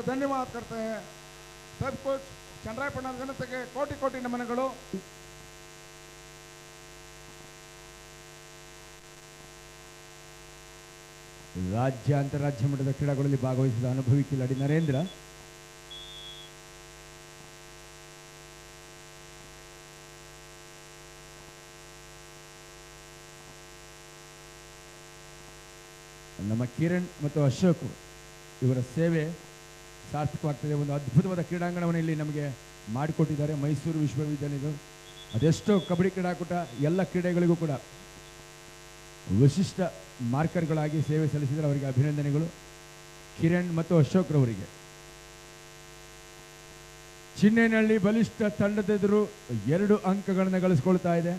धन्यवाद करते हैं सब कुछ चंद्रायपट्टण जनते के कोटि कोटि नमनಗಳು राज्य अंतर्राज्य मಟ್ಟದ ಕ್ರೀಡಾಗಳಲ್ಲಿ ಭಾಗವಹಿಸಿದ ಅನುಭವಿ ಕಿಲಾಡಿ ನರೇಂದ್ರ ನಮ್ಮ ಕಿರಣ್ ಮತ್ತು ಅಶೋಕ್ ಇವರ ಸೇವೆ ಸಾರ್ಥಕವಾಗ್ತದೆ. ಒಂದು ಅದ್ಭುತವಾದ ಕ್ರೀಡಾಂಗಣವನ್ನು ಇಲ್ಲಿ ನಮಗೆ ಮಾಡಿಕೊಟ್ಟಿದ್ದಾರೆ ಮೈಸೂರು ವಿಶ್ವವಿದ್ಯಾಲಯದ. ಅದೆಷ್ಟೋ ಕಬಡ್ಡಿ ಕ್ರೀಡಾಕೂಟ ಎಲ್ಲ ಕ್ರೀಡೆಗಳಿಗೂ ಕೂಡ ವಿಶಿಷ್ಟ ಮಾರ್ಕರ್ಗಳಾಗಿ ಸೇವೆ ಸಲ್ಲಿಸಿದರೆ ಅವರಿಗೆ ಅಭಿನಂದನೆಗಳು. ಕಿರಣ್ ಮತ್ತು ಅಶೋಕ್ ರವರಿಗೆ. ಚಿನ್ನೇನಹಳ್ಳಿ ಬಲಿಷ್ಠ ತಂಡದೆದುರು 2 ಅಂಕಗಳನ್ನು ಗಳಿಸಿಕೊಳ್ತಾ ಇದೆ.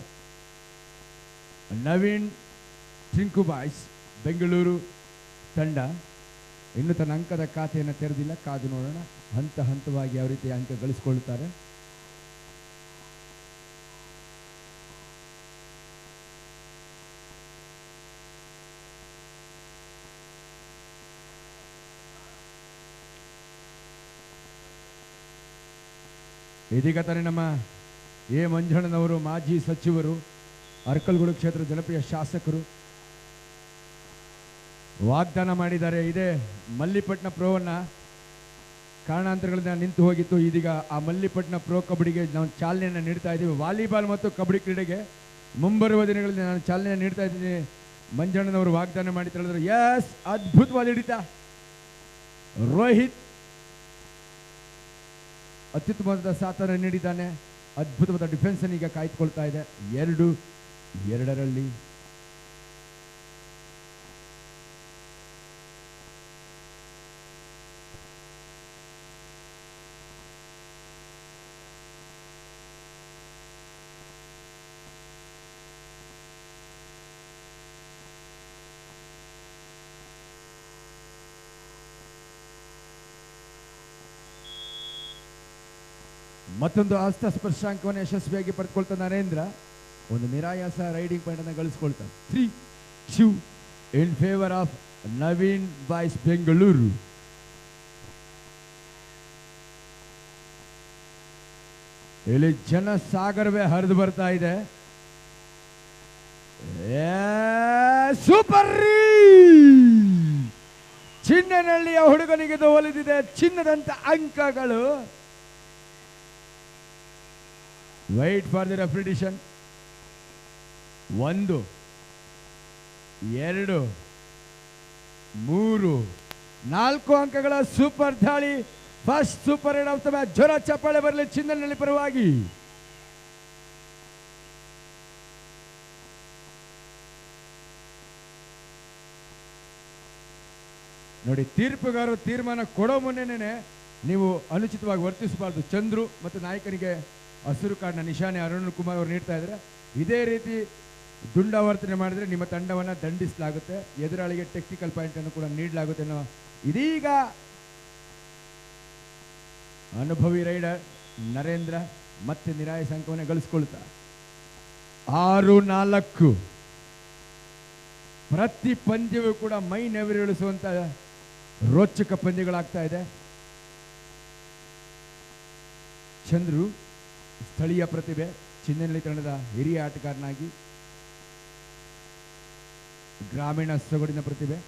ನವೀನ್ ಟ್ರಿಂಕು ಬಾಯ್ಸ್ ಬೆಂಗಳೂರು ತಂಡ ಇನ್ನು ತನ್ನ ಅಂಕದ ಖಾತೆಯನ್ನು ತೆರೆದಿಲ್ಲ. ಕಾದು ನೋಡೋಣ ಹಂತ ಹಂತವಾಗಿ ಯಾವ ರೀತಿ ಅಂಕ ಗಳಿಸಿಕೊಳ್ಳುತ್ತಾರೆ. ಇದೀಗ ತಾನೇ ನಮ್ಮ ಎ ಮಂಜಣ್ಣನವರು ಮಾಜಿ ಸಚಿವರು, ಅರಕಲಗೂಡು ಕ್ಷೇತ್ರ ಜನಪ್ರಿಯ ಶಾಸಕರು ವಾಗ್ದಾನ ಮಾಡಿದ್ದಾರೆ. ಇದೇ ಮಲ್ಲಿಪಟ್ಟಣ ಪ್ರೋವನ್ನು ಕಾರಣಾಂತರಗಳಿಂದ ನಿಂತು ಹೋಗಿತ್ತು. ಇದೀಗ ಆ ಮಲ್ಲಿಪಟ್ಟಣ ಪ್ರೋ ಕಬಡ್ಡಿಗೆ ನಾವು ಚಾಲನೆಯನ್ನು ನೀಡ್ತಾ ಇದ್ದೀವಿ. ವಾಲಿಬಾಲ್ ಮತ್ತು ಕಬಡ್ಡಿ ಕ್ರೀಡೆಗೆ ಮುಂಬರುವ ದಿನಗಳಲ್ಲಿ ನಾನು ಚಾಲನೆ ನೀಡ್ತಾ ಇದ್ದೀನಿ. ಮಂಜಣ್ಣನವರು ವಾಗ್ದಾನ ಮಾಡಿ ತಿಳಿದ್ರು. ಎಸ್, ಅದ್ಭುತವಾದ ಹಿಡಿತ. ರೋಹಿತ್ ಅತ್ಯುತ್ತಮವಾದ ಸಾಥನ್ನು ನೀಡಿದ್ದಾನೆ. ಅದ್ಭುತವಾದ ಡಿಫೆನ್ಸ್ ಅನ್ನು ಈಗ ಕಾಯ್ದುಕೊಳ್ತಾ ಇದೆ. 2-2 ಮತ್ತೊಂದು ಹಸ್ತಸ್ಪರ್ಶಾಂಕವನ್ನು ಯಶಸ್ವಿಯಾಗಿ ಪಡೆದುಕೊಳ್ತಾ ನರೇಂದ್ರ ಒಂದು ನಿರಾಯಾಸ ರೈಡಿಂಗ್ ಪಾಯಿಂಟ್ ಅನ್ನು ಗಳಿಸಿಕೊಳ್ತಾರೆ. 3-2 ಇನ್ favour of Naveen boys Bengaluru. ಇಲ್ಲಿ ಜನ ಸಾಗರವೇ ಹರಿದು ಬರ್ತಾ ಇದೆ. ಸೂಪರ್! ಚಿನ್ನನಹಳ್ಳಿಯ ಹುಡುಗನಿಗೆ ಒಲಿದಿದೆ ಚಿನ್ನದಂತ ಅಂಕಗಳು. Wait for the ರೆಫ್ರಿಡಿಷನ್. 1 2 3 4 ಅಂಕಗಳ ಸೂಪರ್ ದಾಳಿ. First super hit of the match. ಜೋರ ಚಪ್ಪಾಳೆ ಬರಲಿ ಚಿನ್ನನಹಳ್ಳಿ ಪರವಾಗಿ. ನೋಡಿ, ತೀರ್ಪುಗಾರರು ತೀರ್ಮಾನ ಕೊಡೋ ಮುನ್ನೆನೇ ನೀವು ಅನುಚಿತವಾಗಿ ವರ್ತಿಸಬಾರ್ದು. ಚಂದ್ರು ಮತ್ತು ನಾಯಕನಿಗೆ ಹಸಿರು ಕಾರ್ಡ್ನ ನಿಶಾನೆ ಅರುಣ್ ಕುಮಾರ್ ಅವರು ನೀಡ್ತಾ ಇದ್ದಾರೆ. ಇದೇ ರೀತಿ ದುಂಡಾವರ್ತನೆ ಮಾಡಿದರೆ ನಿಮ್ಮ ತಂಡವನ್ನು ದಂಡಿಸಲಾಗುತ್ತೆ. ಎದುರಾಳಿಗೆ ಟೆಕ್ನಿಕಲ್ ಪಾಯಿಂಟ್ ಅನ್ನು ಕೂಡ ನೀಡಲಾಗುತ್ತೆ ಅನ್ನೋ ಇದೀಗ ಅನುಭವಿ ರೈಡರ್ ನರೇಂದ್ರ ಮತ್ತೆ ನಿರಾಯಾಸ ಅಂಕವನ್ನು ಗಳಿಸಿಕೊಳ್ಳುತ್ತಾರೆ. 6-4. ಪ್ರತಿ ಪಂದ್ಯವೂ ಕೂಡ ಮೈ ನೆವರಿಳಿಸುವಂತ ರೋಚಕ ಪಂದ್ಯಗಳಾಗ್ತಾ ಇದೆ. ಚಂದ್ರು ಸ್ಥಳೀಯ ಪ್ರತಿಭೆ, ಚಿನ್ನನಹಳ್ಳಿ ತಂಡದ ಹಿರಿಯ ಆಟಗಾರನಾಗಿ ಗ್ರಾಮೀಣ ಸೊಗಡಿನ ಪ್ರತಿಭೆ.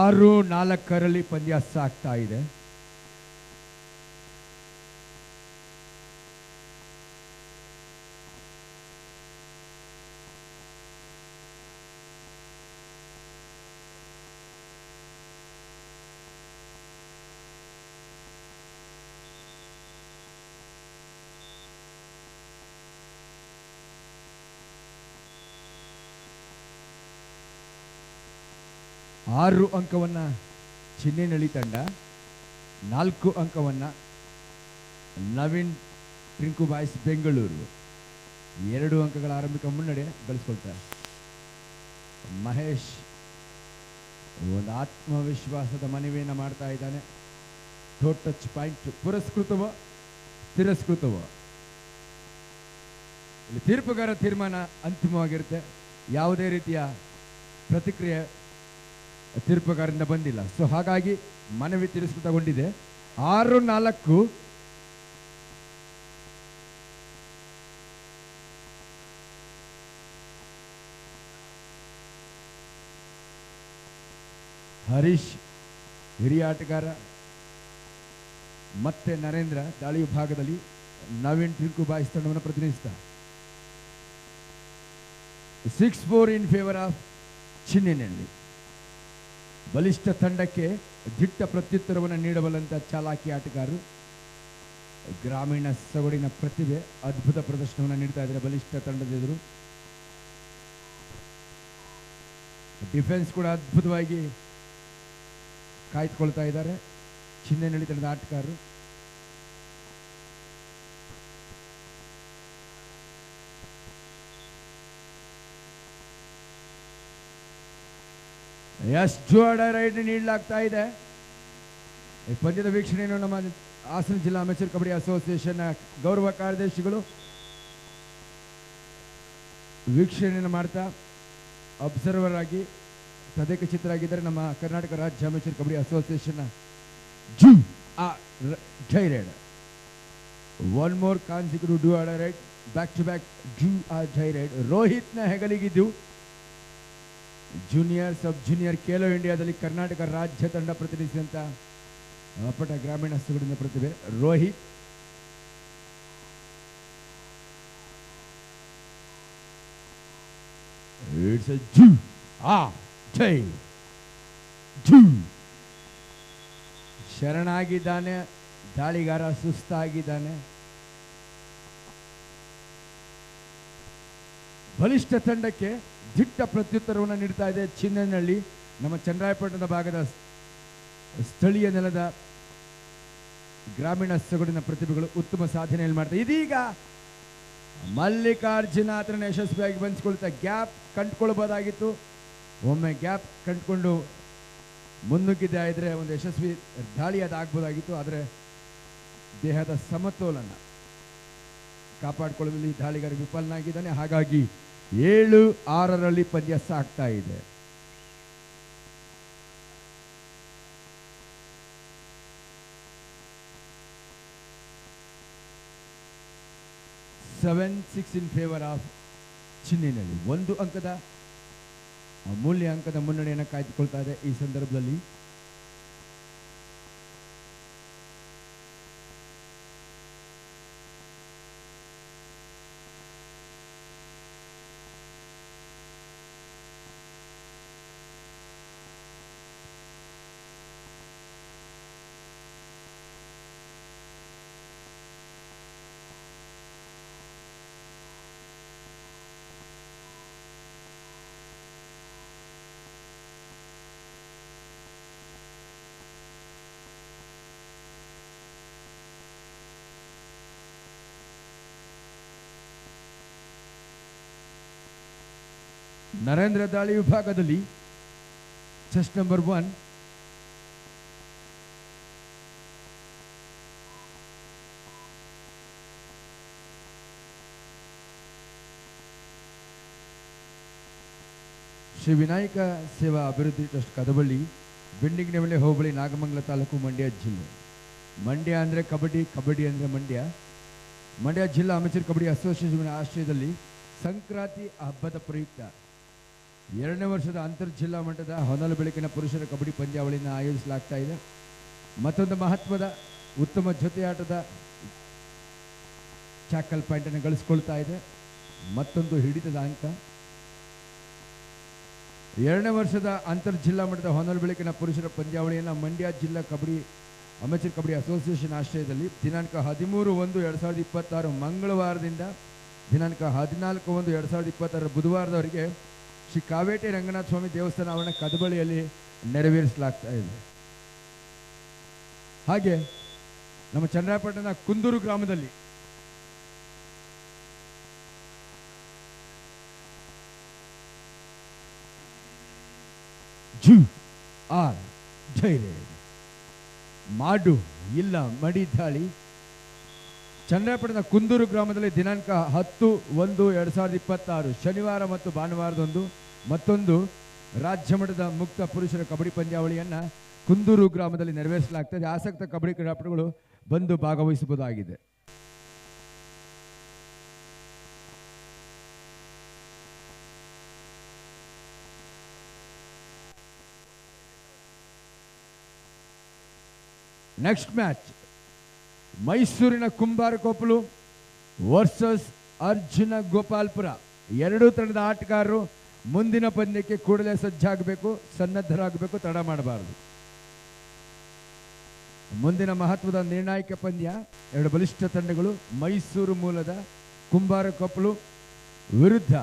ಆರು 4 ಪಂದ್ಯ ಸಾಗ್ತಾ ಇದೆ. ಆರು ಅಂಕವನ್ನು ಚಿನ್ನೇನಹಳ್ಳಿ ತಂಡ, 4 ಅಂಕವನ್ನು ನವೀನ್ ಟ್ರಿಂಕು ಬಾಯ್ಸ್ ಬೆಂಗಳೂರು. 2 ಅಂಕಗಳ ಆರಂಭಿಕ ಮುನ್ನಡೆ ಗಳಿಸ್ಕೊಳ್ತಾರೆ. ಮಹೇಶ್ ಒಂದು ಆತ್ಮವಿಶ್ವಾಸದ ಮನವಿಯನ್ನು ಮಾಡ್ತಾ ಇದ್ದಾನೆ. ಟಚ್ ಪಾಯಿಂಟ್ ಪುರಸ್ಕೃತವೋ ತಿರಸ್ಕೃತವೋ ಇಲ್ಲಿ ತೀರ್ಪುಗಾರ ತೀರ್ಮಾನ ಅಂತಿಮವಾಗಿರುತ್ತೆ. ಯಾವುದೇ ರೀತಿಯ ಪ್ರತಿಕ್ರಿಯೆ ತೀರ್ಪುಗಾರರಿಂದ ಬಂದಿಲ್ಲ. ಸೊ ಹಾಗಾಗಿ ಮನವಿ ತಿರಸ್ಕೃತಗೊಂಡಿದೆ. 6-4 ಹರೀಶ್ ಹಿರಿಯ ಆಟಗಾರ ಮತ್ತೆ ನರೇಂದ್ರ ದಾಳಿ ವಿಭಾಗದಲ್ಲಿ ನವೀನ್ ಟಿರ್ಕು ಬಾಯ್ಸ್ ತಂಡವನ್ನು ಪ್ರತಿನಿಧಿಸ್ತಾರೆ. 6-4 ಇನ್ ಫೇವರ್ ಆಫ್ ಚಿನ್ನಿನಲ್ಲಿ. ಬಲಿಷ್ಠ ತಂಡಕ್ಕೆ ದಿಟ್ಟ ಪ್ರತ್ಯುತ್ತರವನ್ನು ನೀಡಬಲ್ಲಂತ ಚಾಲಾಕಿ ಆಟಗಾರರು, ಗ್ರಾಮೀಣ ಸೊಗಡಿನ ಪ್ರತಿಭೆ, ಅದ್ಭುತ ಪ್ರದರ್ಶನವನ್ನು ನೀಡ್ತಾ ಇದ್ದಾರೆ ಬಲಿಷ್ಠ ತಂಡದ ಎದುರು. ಡಿಫೆನ್ಸ್ ಕೂಡ ಅದ್ಭುತವಾಗಿ ಕಾಯ್ದುಕೊಳ್ತಾ ಇದ್ದಾರೆ ಚಿನ್ನಿನಲ್ಲಿ ತಂಡದ ಆಟಗಾರರು. ಎಷ್ಟು ರೈಡ್ ನೀಡಲಾಗ್ತಾ ಇದೆ. ಈ ಪಂದ್ಯದ ವೀಕ್ಷಣೆಯನ್ನು ನಮ್ಮ ಹಾಸನ ಜಿಲ್ಲಾ ಅಮೆಚೂರ್ ಕಬಡ್ಡಿ ಅಸೋಸಿಯೇಷನ್ ಗೌರವ ಕಾರ್ಯದರ್ಶಿಗಳು ವೀಕ್ಷಣೆಯನ್ನು ಮಾಡ್ತಾ ಅಬ್ಸರ್ವರ್ ಆಗಿ ಸದ್ಯಕ್ಕೆ ಚಿತ್ರರಾಗಿದ್ದಾರೆ ನಮ್ಮ ಕರ್ನಾಟಕ ರಾಜ್ಯ ಅಮೆಚೂರ್ ಕಬಡ್ಡಿ ಅಸೋಸಿಯೇಷನ್ ಜೈರೇಡ್. One more consecutive do or right, back to back ಜೈರೇಡ್. ರೋಹಿತ್ನ ಹೆಗಲಿಗಿದ್ದು ಜೂನಿಯರ್ ಸಬ್ ಜೂನಿಯರ್ ಖೇಲೋ ಇಂಡಿಯಾದಲ್ಲಿ ಕರ್ನಾಟಕ ರಾಜ್ಯ ತಂಡ ಪ್ರತಿನಿಧಿಸಿದಂಥ ಅಪ್ಪಟ ಗ್ರಾಮೀಣ ಸೊಗಡಿನ ಪ್ರತಿಭೆ ರೋಹಿತ್. ಇಟ್ಸ್ ಜೈ ಶರಣಾಗಿದ್ದಾನೆ ದಾಳಿಗಾರ, ಸುಸ್ತಾಗಿದ್ದಾನೆ. ಬಲಿಷ್ಠ ತಂಡಕ್ಕೆ ದಿಟ್ಟ ಪ್ರತ್ಯುತ್ತರವನ್ನು ನೀಡ್ತಾ ಇದೆ ಚಿನ್ನನಹಳ್ಳಿ. ನಮ್ಮ ಚನ್ನರಾಯಪಟ್ಟಣದ ಭಾಗದ ಸ್ಥಳೀಯ ನೆಲದ ಗ್ರಾಮೀಣ ಸೊಗಡಿನ ಪ್ರತಿಭೆಗಳು ಉತ್ತಮ ಸಾಧನೆಯನ್ನು ಮಾಡ್ತಾರೆ. ಇದೀಗ ಮಲ್ಲಿಕಾರ್ಜುನ ಆತನ ಯಶಸ್ವಿಯಾಗಿ ಬಂಧಿಸಿಕೊಳ್ತಾ ಗ್ಯಾಪ್ ಕಂಡುಕೊಳ್ಬೋದಾಗಿತ್ತು. ಒಮ್ಮೆ ಗ್ಯಾಪ್ ಕಂಡುಕೊಂಡು ಮುನ್ನುಗ್ಗಿದ್ದೆ ಆಗಿದ್ರೆ ಒಂದು ಯಶಸ್ವಿ ದಾಳಿ ಅದಾಗಬಹುದಾಗಿತ್ತು. ಆದರೆ ದೇಹದ ಸಮತೋಲನ ಕಾಪಾಡಿಕೊಳ್ಳುವಲ್ಲಿ ದಾಳಿಗಾರ ವಿಫಲನಾಗಿದ್ದಾನೆ. ಹಾಗಾಗಿ 7-6 ಪಂದ್ಯ ಸಾಗ್ತಾ ಇದೆ. ಸೆವೆನ್ 6 ಇನ್ ಫೇವರ್ ಆಫ್ ಚಿನ್ನಿನಲ್ಲಿ. 1 ಅಂಕದ ಅಮೂಲ್ಯ ಅಂಕದ ಮುನ್ನಡೆಯನ್ನು ಕಾಯ್ದುಕೊಳ್ತಾ ಇದೆ ಈ ಸಂದರ್ಭದಲ್ಲಿ. ನರೇಂದ್ರ ದಾಳಿ ವಿಭಾಗದಲ್ಲಿ ಚೆಸ್ಟ್ ನಂಬರ್ 1 ಶ್ರೀ ವಿನಾಯಕ ಸೇವಾ ಅಭಿವೃದ್ಧಿ ಟ್ರಸ್ಟ್ ಕದಬಳ್ಳಿ, ಬೆಂಡಿಗನಹಳ್ಳಿ ಹೋಬಳಿ, ನಾಗಮಂಗಲ ತಾಲೂಕು, ಮಂಡ್ಯ ಜಿಲ್ಲೆ. ಮಂಡ್ಯ ಅಂದರೆ ಕಬಡ್ಡಿ, ಕಬಡ್ಡಿ ಅಂದರೆ ಮಂಡ್ಯ. ಮಂಡ್ಯ ಜಿಲ್ಲಾ ಅಮೆಚೂರ್ ಕಬಡ್ಡಿ ಅಸೋಸಿಯೇಷನ್ ಆಶ್ರಯದಲ್ಲಿ ಸಂಕ್ರಾಂತಿ ಹಬ್ಬದ ಪ್ರಯುಕ್ತ 2ನೇ ವರ್ಷದ ಅಂತರ್ಜಿಲ್ಲಾ ಮಟ್ಟದ ಹೊನಲು ಬೆಳಕಿನ ಪುರುಷರ ಕಬಡ್ಡಿ ಪಂದ್ಯಾವಳಿಯನ್ನು ಆಯೋಜಿಸಲಾಗ್ತಾ ಇದೆ. ಮತ್ತೊಂದು ಮಹತ್ವದ ಉತ್ತಮ ಜೊತೆಯಾಟದ ಚಾಕಲ್ ಪಾಯಿಂಟನ್ನು ಗಳಿಸ್ಕೊಳ್ತಾ ಇದೆ. ಮತ್ತೊಂದು ಹಿಡಿತದ ಅಂಕ. 2ನೇ ವರ್ಷದ ಅಂತರ್ಜಿಲ್ಲಾ ಮಟ್ಟದ ಹೊನಲು ಬೆಳಕಿನ ಪುರುಷರ ಪಂದ್ಯಾವಳಿಯನ್ನು ಮಂಡ್ಯ ಜಿಲ್ಲಾ ಕಬಡ್ಡಿ ಅಮೆಚೂರ್ ಕಬಡ್ಡಿ ಅಸೋಸಿಯೇಷನ್ ಆಶ್ರಯದಲ್ಲಿ ದಿನಾಂಕ 13/1/2026 ಮಂಗಳವಾರದಿಂದ ದಿನಾಂಕ 14/1/2026 ಬುಧವಾರದವರೆಗೆ ಶ್ರೀ ಕಾವೇಟಿ ರಂಗನಾಥ ಸ್ವಾಮಿ ದೇವಸ್ಥಾನ ಆವರಣ ಕದಬಳ್ಳಿಯಲ್ಲಿ ನೆರವೇರಿಸಲಾಗ್ತಾ ಇದೆ. ಹಾಗೆ ನಮ್ಮ ಚನ್ನರಾಯಪಟ್ಟಣದ ಕುಂದೂರು ಗ್ರಾಮದಲ್ಲಿ ಧೈರ್ಯ ಮಾಡು ಇಲ್ಲ ಮಡಿ ದಾಳಿ ಚನ್ನರಾಯಪಟ್ಟಣದ ಕುಂದೂರು ಗ್ರಾಮದಲ್ಲಿ ದಿನಾಂಕ 10/1/2026 ಶನಿವಾರ ಮತ್ತು ಭಾನುವಾರದಂದು ಮತ್ತೊಂದು ರಾಜ್ಯ ಮಟ್ಟದ ಮುಕ್ತ ಪುರುಷರ ಕಬಡ್ಡಿ ಪಂದ್ಯಾವಳಿಯನ್ನು ಕುಂದೂರು ಗ್ರಾಮದಲ್ಲಿ ನೆರವೇರಿಸಲಾಗ್ತದೆ. ಆಸಕ್ತ ಕಬಡ್ಡಿ ಕ್ರೀಡಾಪಟುಗಳು ಬಂದು ಭಾಗವಹಿಸಬಹುದಾಗಿದೆ. ನೆಕ್ಸ್ಟ್ ಮ್ಯಾಚ್ ಮೈಸೂರಿನ ಕುಂಬಾರಕೊಪ್ಪಲು ವರ್ಸಸ್ ಅರ್ಜುನ ಗೋಪಾಲ್ಪುರ. ಎರಡೂ ತಂಡದ ಆಟಗಾರರು ಮುಂದಿನ ಪಂದ್ಯಕ್ಕೆ ಕೂಡಲೇ ಸಜ್ಜಾಗಬೇಕು, ಸನ್ನದ್ಧರಾಗಬೇಕು, ತಡ ಮಾಡಬಾರದು. ಮುಂದಿನ ಮಹತ್ವದ ನಿರ್ಣಾಯಕ ಪಂದ್ಯ ಎರಡು ಬಲಿಷ್ಠ ತಂಡಗಳು ಮೈಸೂರು ಮೂಲದ ಕುಂಬಾರಕೊಪ್ಪಲು ವಿರುದ್ಧ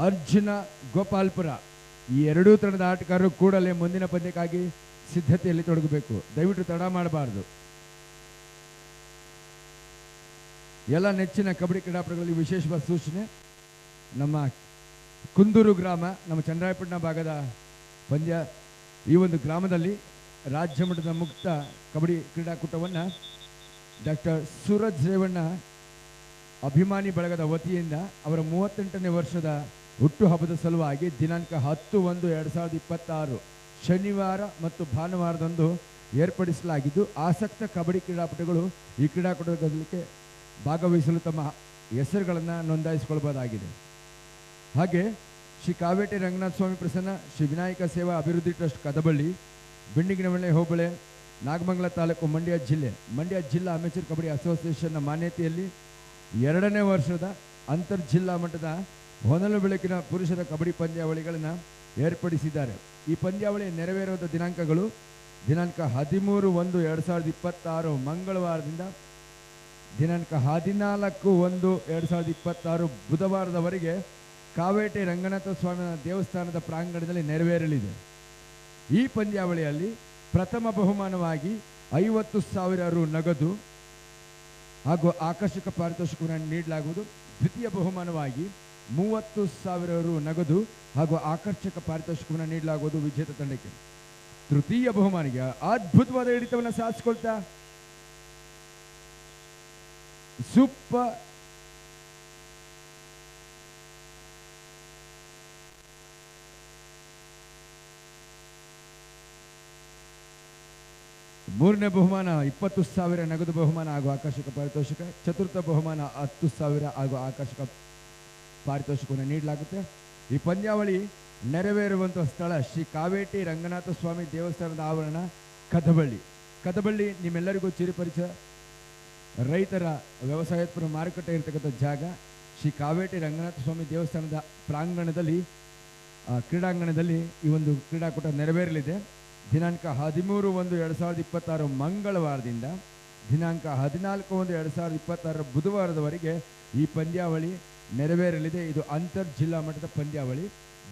ಅರ್ಜುನ ಗೋಪಾಲ್ಪುರ. ಈ ಎರಡೂ ತಂಡದ ಆಟಗಾರರು ಕೂಡಲೇ ಮುಂದಿನ ಪಂದ್ಯಕ್ಕಾಗಿ ಸಿದ್ಧತೆಯಲ್ಲಿ ತೊಡಗಬೇಕು, ದಯವಿಟ್ಟು ತಡ ಮಾಡಬಾರದು. ಎಲ್ಲ ನೆಚ್ಚಿನ ಕಬಡ್ಡಿ ಕ್ರೀಡಾಪಟುಗಳಲ್ಲಿ ವಿಶೇಷವಾದ ಸೂಚನೆ, ನಮ್ಮ ಕುಂದೂರು ಗ್ರಾಮ, ನಮ್ಮ ಚನ್ನರಾಯಪಟ್ಟಣ ಭಾಗದ ಪಂದ್ಯ. ಈ ಒಂದು ಗ್ರಾಮದಲ್ಲಿ ರಾಜ್ಯ ಮಟ್ಟದ ಮುಕ್ತ ಕಬಡ್ಡಿ ಕ್ರೀಡಾಕೂಟವನ್ನು ಡಾಕ್ಟರ್ ಸೂರಜ್ ರೇವಣ್ಣ ಅಭಿಮಾನಿ ಬಳಗದ ವತಿಯಿಂದ ಅವರ 38ನೇ ವರ್ಷದ ಹುಟ್ಟುಹಬ್ಬದ ಸಲುವಾಗಿ ದಿನಾಂಕ 10/1/2026 ಶನಿವಾರ ಮತ್ತು ಭಾನುವಾರದಂದು ಏರ್ಪಡಿಸಲಾಗಿದ್ದು, ಆಸಕ್ತ ಕಬಡ್ಡಿ ಕ್ರೀಡಾಪಟುಗಳು ಈ ಕ್ರೀಡಾಕೂಟಕ್ಕೆ ಭಾಗವಹಿಸಲು ತಮ್ಮ ಹೆಸರುಗಳನ್ನು ನೋಂದಾಯಿಸಿಕೊಳ್ಳಬಹುದಾಗಿದೆ. ಹಾಗೆ ಶ್ರೀ ಕಾವೇಟಿ ರಂಗನಾಥ ಸ್ವಾಮಿ ಪ್ರಸನ್ನ ಶ್ರೀ ವಿನಾಯಕ ಸೇವಾ ಅಭಿವೃದ್ಧಿ ಟ್ರಸ್ಟ್ ಕದಬಳ್ಳಿ, ಬಿಂಡಿಗಿನಮಳೆ ಹೋಬಳೆ, ನಾಗಮಂಗಲ ತಾಲೂಕು, ಮಂಡ್ಯ ಜಿಲ್ಲಾ ಅಮೆಚೂರ್ ಕಬಡ್ಡಿ ಅಸೋಸಿಯೇಷನ್ನ ಮಾನ್ಯತೆಯಲ್ಲಿ 2ನೇ ವರ್ಷದ ಅಂತರ್ ಜಿಲ್ಲಾ ಮಟ್ಟದ ಹೊನಲು ಬೆಳಕಿನ ಪುರುಷರ ಕಬಡ್ಡಿ ಪಂದ್ಯಾವಳಿಗಳನ್ನು ಏರ್ಪಡಿಸಿದ್ದಾರೆ. ಈ ಪಂದ್ಯಾವಳಿ ನೆರವೇರುವ ದಿನಾಂಕಗಳು ದಿನಾಂಕ 13/1/2026 ಮಂಗಳವಾರದಿಂದ ದಿನಾಂಕ 14/1/2026 ಬುಧವಾರದವರೆಗೆ ಕಾವೇಟಿ ರಂಗನಾಥ ಸ್ವಾಮಿ ದೇವಸ್ಥಾನದ ಪ್ರಾಂಗಣದಲ್ಲಿ ನೆರವೇರಲಿದೆ. ಈ ಪಂದ್ಯಾವಳಿಯಲ್ಲಿ ಪ್ರಥಮ ಬಹುಮಾನವಾಗಿ 50,000 ರು ನಗದು ಹಾಗೂ ಆಕರ್ಷಕ ಪಾರಿತೋಷಿಕವನ್ನು ನೀಡಲಾಗುವುದು. ದ್ವಿತೀಯ ಬಹುಮಾನವಾಗಿ 30,000 ರು ನಗದು ಹಾಗೂ ಆಕರ್ಷಕ ಪಾರಿತೋಷಿಕವನ್ನು ನೀಡಲಾಗುವುದು ವಿಜೇತ ತಂಡಕ್ಕೆ. ತೃತೀಯ ಬಹುಮಾನಿಗೆ ಅದ್ಭುತವಾದ ಹಿಡಿತವನ್ನು ಸಾಧಿಸಿಕೊಳ್ತಾ ಸೂಪರ್ ಮೂರನೇ ಬಹುಮಾನ 20,000 ನಗದು ಬಹುಮಾನ ಹಾಗೂ ಆಕರ್ಷಕ ಪಾರಿತೋಷಿಕ. ಚತುರ್ಥ ಬಹುಮಾನ 10,000 ಹಾಗೂ ಆಕರ್ಷಕ ಪಾರಿತೋಷಿಕವನ್ನು ನೀಡಲಾಗುತ್ತೆ. ಈ ಪಂದ್ಯಾವಳಿ ನೆರವೇರುವಂತಹ ಸ್ಥಳ ಶ್ರೀ ಕಾವೇಟಿ ರಂಗನಾಥ ಸ್ವಾಮಿ ದೇವಸ್ಥಾನದ ಆವರಣ, ಕದಬಳ್ಳಿ. ನಿಮ್ಮೆಲ್ಲರಿಗೂ ಚಿರಪರಿಚಯ, ರೈತರ ವ್ಯವಸಾಯೋತ್ಪನ್ನ ಮಾರುಕಟ್ಟೆ ಇರತಕ್ಕಂಥ ಜಾಗ. ಶ್ರೀ ಕಾವೇಟಿ ರಂಗನಾಥ ಸ್ವಾಮಿ ದೇವಸ್ಥಾನದ ಕ್ರೀಡಾಂಗಣದಲ್ಲಿ ಈ ಒಂದು ಕ್ರೀಡಾಕೂಟ ನೆರವೇರಲಿದೆ. ದಿನಾಂಕ 13/1/2026 ಮಂಗಳವಾರದಿಂದ ದಿನಾಂಕ 14/1/2026 ಬುಧವಾರದವರೆಗೆ ಈ ಪಂದ್ಯಾವಳಿ ನೆರವೇರಲಿದೆ. ಇದು ಅಂತರ್ ಜಿಲ್ಲಾ ಮಟ್ಟದ ಪಂದ್ಯಾವಳಿ.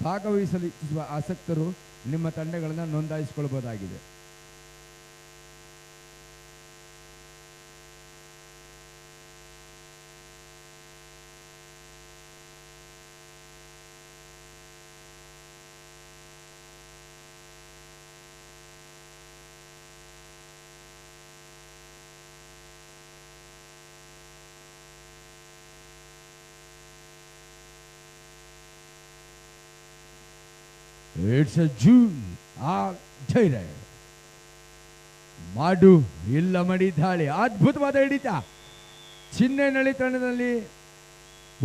ಭಾಗವಹಿಸಲು ಇಚ್ಛಿಸುವ ಆಸಕ್ತರು ನಿಮ್ಮ ತಂಡಗಳನ್ನು ನೋಂದಾಯಿಸಿಕೊಳ್ಳಬಹುದಾಗಿದೆ. ಇಟ್ಸ್ ಅ ಜೂನ್ ಆ ಧೈರ್ಯ ಮಾಡು ಇಲ್ಲ ಮಡಿ ದಾಳಿ. ಅದ್ಭುತವಾದ ಹಿಡಿತ. ಚಿನ್ನೆನಳ್ಳಿ ತಂಡದಲ್ಲಿ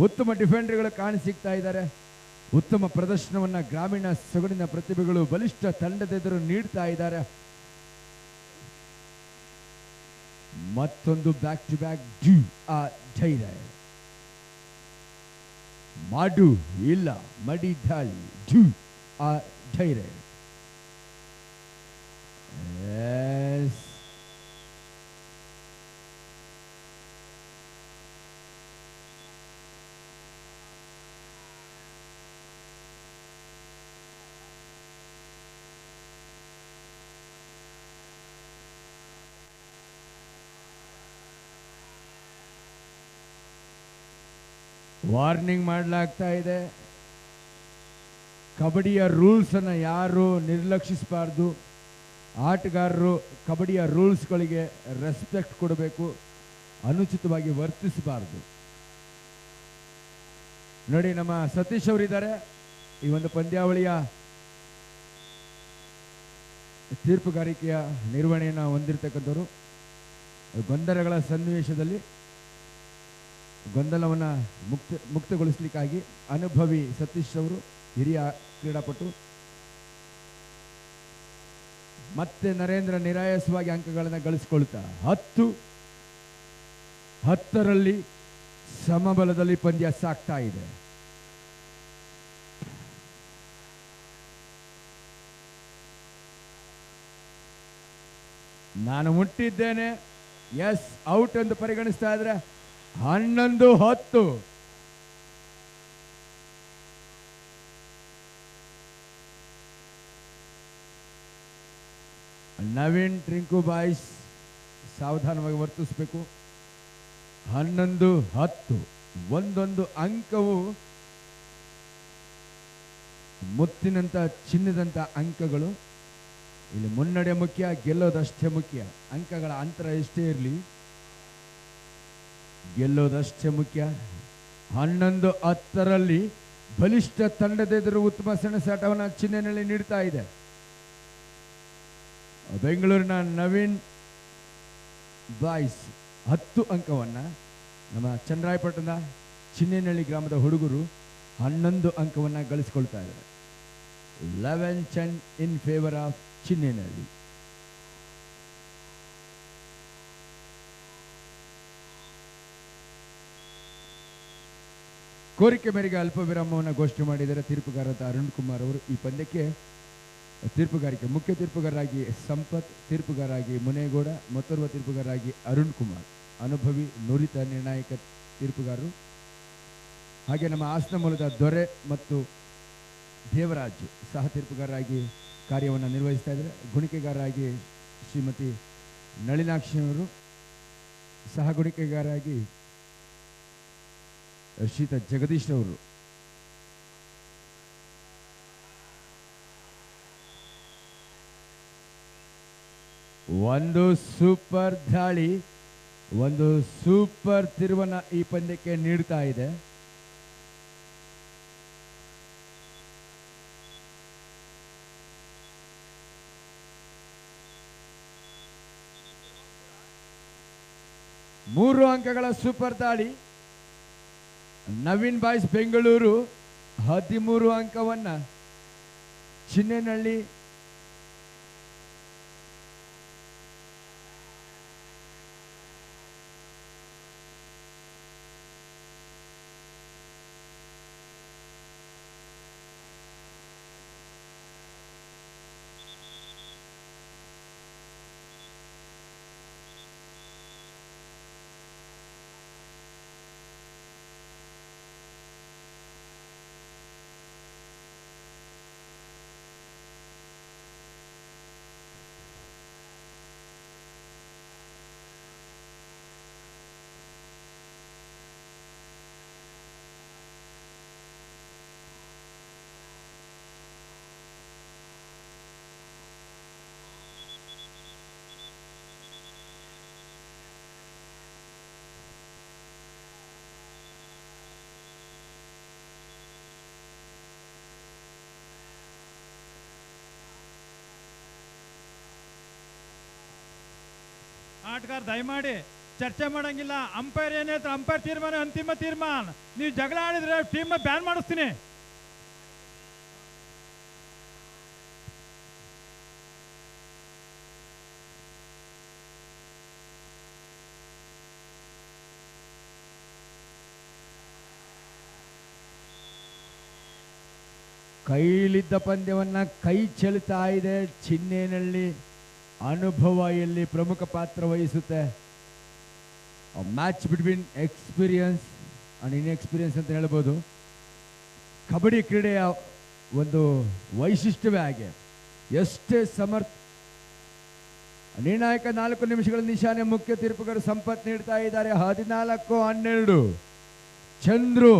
ಉತ್ತಮ ಡಿಫೆಂಡರ್ಗಳು ಕಾಣಿಸಿಕ್ತಾ ಇದ್ದಾರೆ. ಉತ್ತಮ ಪ್ರದರ್ಶನವನ್ನ ಗ್ರಾಮೀಣ ಸೊಗಡಿನ ಪ್ರತಿಭೆಗಳು ಬಲಿಷ್ಠ ತಂಡದೆದುರು ನೀಡ್ತಾ ಇದ್ದಾರೆ. ಮತ್ತೊಂದು ಬ್ಯಾಕ್ ಟು ಬ್ಯಾಕ್ ಡ್ಯೂ ಆ ಧೈರ್ಯ. ಮಾಡು ಇಲ್ಲ ಮಡಿ ದಾಳಿ ಡ್ಯೂ ಆ ಧೈರ್ಯ. ವಾರ್ನಿಂಗ್ ಮಾಡಲಾಗ್ತಾ ಇದೆ. ಕಬಡ್ಡಿಯ ರೂಲ್ಸ್ ಅನ್ನು ಯಾರು ನಿರ್ಲಕ್ಷಿಸಬಾರ್ದು. ಆಟಗಾರರು ಕಬಡ್ಡಿಯ ರೂಲ್ಸ್ಗಳಿಗೆ ರೆಸ್ಪೆಕ್ಟ್ ಕೊಡಬೇಕು. ಅನುಚಿತವಾಗಿ ವರ್ತಿಸಬಾರದು. ನೋಡಿ, ನಮ್ಮ ಸತೀಶ್ ಅವರಿದ್ದಾರೆ ಈ ಒಂದು ಪಂದ್ಯಾವಳಿಯ ತೀರ್ಪುಗಾರಿಕೆಯ ನಿರ್ವಹಣೆಯನ್ನು ಹೊಂದಿರತಕ್ಕಂಥವ್ರು. ಗೊಂದಲಗಳ ಸನ್ನಿವೇಶದಲ್ಲಿ ಗೊಂದಲವನ್ನು ಮುಕ್ತಗೊಳಿಸಲಿಕ್ಕಾಗಿ ಅನುಭವಿ ಸತೀಶ್ ಅವರು, ಹಿರಿಯ ಕ್ರೀಡಾಪಟು. ಮತ್ತೆ ನರೇಂದ್ರ ನಿರಾಯಾಸವಾಗಿ ಅಂಕಗಳನ್ನು ಗಳಿಸಿಕೊಳ್ತಾ 10-10ರಲ್ಲಿ ಸಮಬಲದಲ್ಲಿ ಪಂದ್ಯ ಸಾಗ್ತಾ ಇದೆ. ನಾನು ಮುಟ್ಟಿದ್ದೇನೆ, ಎಸ್ ಔಟ್ ಎಂದು ಪರಿಗಣಿಸ್ತಾ ಇದ್ರೆ 11-10. ನವೀನ್ ಟ್ರಿಂಕು ಬಾಯ್ಸ್ ಸಾವಧಾನವಾಗಿ ವರ್ತಿಸಬೇಕು. 11-10. ಒಂದೊಂದು ಅಂಕವು ಮುತ್ತಿನಂತ ಚಿನ್ನದಂತ ಅಂಕಗಳು. ಇಲ್ಲಿ ಮುನ್ನಡೆ ಮುಖ್ಯ, ಗೆಲ್ಲೋದಷ್ಟೇ ಮುಖ್ಯ. ಅಂಕಗಳ ಅಂತರ ಎಷ್ಟೇ ಇರಲಿ, ಗೆಲ್ಲೋದಷ್ಟೇ ಮುಖ್ಯ. 11-10ರಲ್ಲಿ ಬಲಿಷ್ಠ ತಂಡದೆದುರು ಉತ್ತಮ ಸೆಣಸಾಟವನ್ನು ಚಿಹ್ನೆಯಲ್ಲಿ ನೀಡ್ತಾ ಇದೆ ಬೆಂಗಳೂರಿನ ನವೀನ್ ಬಾಯ್ಸ್. 10 ಅಂಕವನ್ನು ನಮ್ಮ ಚನ್ನರಾಯಪಟ್ಟಣದ ಚಿನ್ನೇನಹಳ್ಳಿ ಗ್ರಾಮದ ಹುಡುಗರು 11 ಅಂಕವನ್ನು ಗಳಿಸಿಕೊಳ್ತಾ ಇದ್ದಾರೆ. 11 ಇನ್ ಫೇವರ್ ಆಫ್ ಚಿನ್ನೇನಹಳ್ಳಿ. ಕೋರಿಕೆ ಮೇರೆಗೆ ಅಲ್ಪ ವಿರಾಮವನ್ನು ಘೋಷಣೆ ಮಾಡಿದರೆ ತೀರ್ಪುಗಾರರಾದ ಅರುಣ್ ಕುಮಾರ್ ಅವರು. ಈ ಪಂದ್ಯಕ್ಕೆ ತೀರ್ಪುಗಾರಿಕೆ ಮುಖ್ಯ ತೀರ್ಪುಗಾರರಾಗಿ ಸಂಪತ್, ತೀರ್ಪುಗಾರರಾಗಿ ಮುನೇಗೌಡ, ಮತ್ತೋರ್ವ ತೀರ್ಪುಗಾರರಾಗಿ ಅರುಣ್ ಕುಮಾರ್, ಅನುಭವಿ ನುರಿತ ನಿರ್ಣಾಯಕ ತೀರ್ಪುಗಾರರು. ಹಾಗೆ ನಮ್ಮ ಹಾಸನ ಮೂಲದ ದೊರೆ ಮತ್ತು ದೇವರಾಜ್ ಸಹ ತೀರ್ಪುಗಾರರಾಗಿ ಕಾರ್ಯವನ್ನು ನಿರ್ವಹಿಸ್ತಾ ಇದ್ದಾರೆ. ಗುಣಿಕೆಗಾರರಾಗಿ ಶ್ರೀಮತಿ ನಳಿನಾಕ್ಷಿ ಅವರು, ಸಹ ಗುಣಿಕೆಗಾರರಾಗಿ ಶ್ರೀತ ಜಗದೀಶ್ ಅವರು. ಒಂದು ಸೂಪರ್ ದಾಳಿ, ಒಂದು ಸೂಪರ್ ತಿರುವನ್ನ ಈ ಪಂದ್ಯಕ್ಕೆ ನೀಡ್ತಾ ಇದೆ. ಮೂರು ಅಂಕಗಳ ಸೂಪರ್ ದಾಳಿ. ನವೀನ್ ಬಾಯ್ಸ್ ಬೆಂಗಳೂರು 13 ಅಂಕವನ್ನ ಚಿನ್ನೇನಹಳ್ಳಿ ಆಟಗಾರ ದಯಮಾಡಿ ಚರ್ಚೆ ಮಾಡಂಗಿಲ್ಲ. ಅಂಪೈರ್ ಏನೇ ಅಂಪೈರ್ ತೀರ್ಮಾನ ಅಂತಿಮ ತೀರ್ಮಾನ. ನೀವು ಜಗಳ ಆಡಿದ್ರೆ ಟೀಮ್ ಬ್ಯಾನ್ ಮಾಡಿಸ್ತೀನಿ. ಕೈಲಿದ್ದ ಪಂದ್ಯವನ್ನ ಕೈ ಚೆಲ್ತಾ ಇದೆ ಚಿನ್ನೇನಹಳ್ಳಿ. ಅನುಭವ ಇಲ್ಲಿ ಪ್ರಮುಖ ಪಾತ್ರ ವಹಿಸುತ್ತೆ. Match between experience and inexperience ಅಂತ ಹೇಳ್ಬೋದು. ಕಬಡ್ಡಿ ಕ್ರೀಡೆಯ ಒಂದು ವೈಶಿಷ್ಟ್ಯವೇ ಹಾಗೆ. ಎಷ್ಟೇ ನಿರ್ಣಾಯಕ 4 ನಿಮಿಷಗಳ ನಿಶಾನೆ ಮುಖ್ಯ ತೀರ್ಪುಗಾರರು ಸಂಪತ್ ನೀಡ್ತಾ ಇದ್ದಾರೆ. 14-12 ಚಂದ್ರು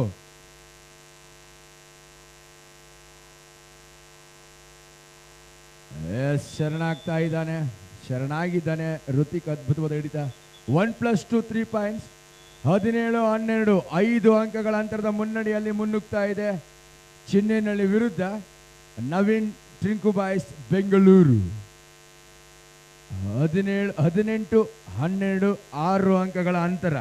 ಶರಣಾಗ್ತಾ ಇದ್ದಾನೆ, ಶರಣಾಗಿದ್ದಾನೆ. ಋತಿಕ್ ಅದ್ಭುತವಾದ ಹಿಡಿತ. 1+2 3 ಪಾಯಿಂಟ್ಸ್. 17-12 5 ಅಂಕಗಳ ಅಂತರದ ಮುನ್ನಡೆಯಲ್ಲಿ ಮುನ್ನುಗ್ತಾ ಇದೆ ಚಿನ್ನೇನಹಳ್ಳಿ ವಿರುದ್ಧ ನವೀನ್ ಟ್ರಿಂಕು ಬಾಯ್ಸ್ ಬೆಂಗಳೂರು. 18-12 6 ಅಂಕಗಳ ಅಂತರ.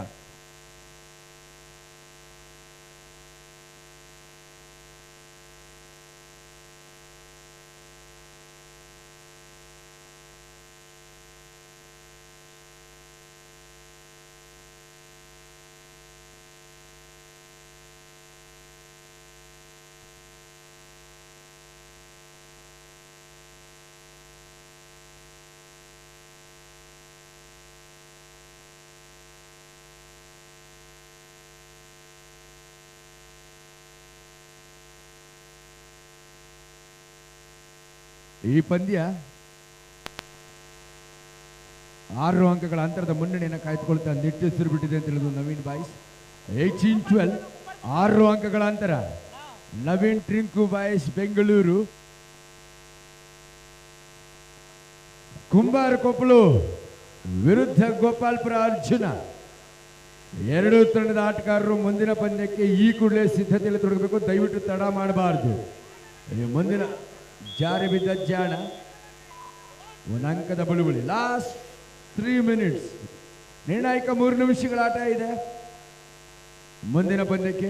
ಈ ಪಂದ್ಯ 6 ಅಂಕಗಳ ಅಂತರದ ಮುನ್ನಡೆಯನ್ನು ಕಾಯ್ದುಕೊಳ್ತಾ ನಿಟ್ಟುಸಿರು ಬಿಟ್ಟಿದೆ ಅಂತ ಹೇಳಿದ್ರು ನವೀನ್ ಬಾಯ್ಸ್. 18-12 6 ಅಂಕಗಳ ಅಂತರ. ನವೀನ್ ಟ್ರಿಂಕು ಬಾಯ್ಸ್ ಬೆಂಗಳೂರು. ಕುಂಬಾರ ಕೊಪ್ಪಳು ವಿರುದ್ಧ ಗೋಪಾಲ್ಪುರ ಅರ್ಜುನ. ಎರಡೂ ತಂಡದ ಆಟಗಾರರು ಮುಂದಿನ ಪಂದ್ಯಕ್ಕೆ ಈ ಕೂಡಲೇ ಸಿದ್ಧತೆಯಲ್ಲಿ ತೊಡಗಬೇಕು. ದಯವಿಟ್ಟು ತಡ ಮಾಡಬಾರದು. ಮುಂದಿನ ಜಾರಿ ಬಿದ್ದ ಜಾಣ ಒಂದು ಅಂಕದ ಬಳುವಳಿ. Last 3 minutes. ನಿರ್ಣಾಯಕ 3 ನಿಮಿಷಗಳ ಆಟ ಇದೆ. ಮುಂದಿನ ಪಂದ್ಯಕ್ಕೆ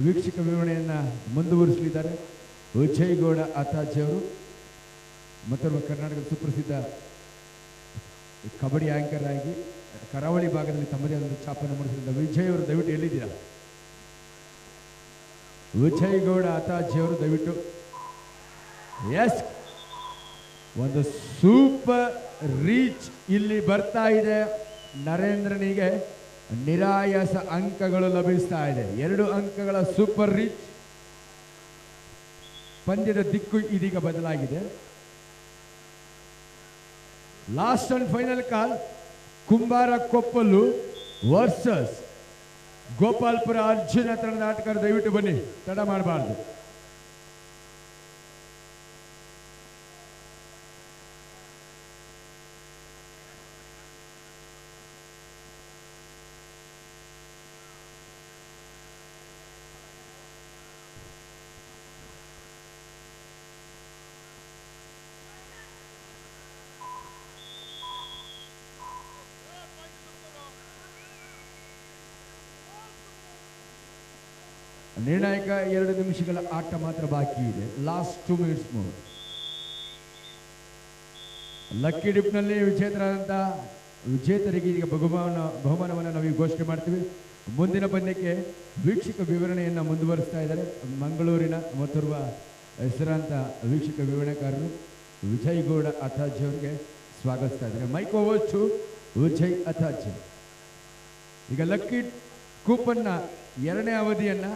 ವೀಕ್ಷಕ ವಿವರಣೆಯನ್ನು ಮುಂದುವರಿಸಲಿದ್ದಾರೆ ವಿಜಯ್ ಗೌಡ ಅತಾಜಿ ಅವರು. ಮತ್ತೊಬ್ಬ ಕರ್ನಾಟಕದ ಸುಪ್ರಸಿದ್ಧ ಕಬಡ್ಡಿ ಆಂಕರ್ ಆಗಿ ಕರಾವಳಿ ಭಾಗದಲ್ಲಿ ತಮ್ಮದೇ ಆದ ಛಾಪನ್ನು ಮೂಡಿಸಿದ ವಿಜಯ್ ಅವರು ದಯವಿಟ್ಟು ಎಲ್ಲಿದ್ದೀರಾ? ವಿಜಯ್ ಗೌಡ ಅತಾಜಿ ಅವರು ದಯವಿಟ್ಟು. ಎಸ್, ಒಂದು ಸೂಪರ್ ರೀಚ್ ಇಲ್ಲಿ ಬರ್ತಾ ಇದೆ. ನರೇಂದ್ರನಿಗೆ ನಿರಾಯಾಸ ಅಂಕಗಳು ಲಭಿಸ್ತಾ ಇದೆ. 2 ಅಂಕಗಳ ಸೂಪರ್ ರೀಚ್. ಪಂದ್ಯದ ದಿಕ್ಕು ಇದೀಗ ಬದಲಾಗಿದೆ. ಲಾಸ್ಟ್ ಅಂಡ್ ಫೈನಲ್ ಕಾಲ್ ಕುಂಬಾರ ಕೊಪ್ಪಲು ವರ್ಸಸ್ ಗೋಪಾಲ್ಪುರ ಅರ್ಜುನ ತಂಡದ ಆಟಗಾರರು ದಯವಿಟ್ಟು ಬನ್ನಿ, ತಡ ಮಾಡಬಾರ್ದು. ನಿರ್ಣಾಯಕ 2 ನಿಮಿಷಗಳ ಆಟ ಮಾತ್ರ ಬಾಕಿ ಇದೆ. ಲಾಸ್ಟ್ 2 ಮಿನಿಟ್ಸ್ ಮೂರು. ಲಕ್ಕಿ ಡಿಪ್ನಲ್ಲಿ ವಿಜೇತರಾದಂಥ ವಿಜೇತರಿಗೆ ಈಗ ಬಹುಮಾನವನ್ನು ನಾವು ಘೋಷಣೆ ಮಾಡ್ತೀವಿ. ಮುಂದಿನ ಪಂದ್ಯಕ್ಕೆ ವೀಕ್ಷಕ ವಿವರಣೆಯನ್ನು ಮುಂದುವರಿಸ್ತಾ ಇದ್ದಾರೆ ಮಂಗಳೂರಿನ ಮತ್ತೋರ್ವ ಹೆಸರಾಂತ ವೀಕ್ಷಕ ವಿವರಣೆಕಾರರು ವಿಜಯ್ ಗೌಡ ಅತಾಜಿ ಅವರಿಗೆ ಸ್ವಾಗತಿಸ್ತಾ ಇದ್ದಾರೆ. Mic over to Vijay Ataji. ಈಗ ಲಕ್ಕಿ ಕೂಪನ್ನ 2ನೇ ಅವಧಿಯನ್ನು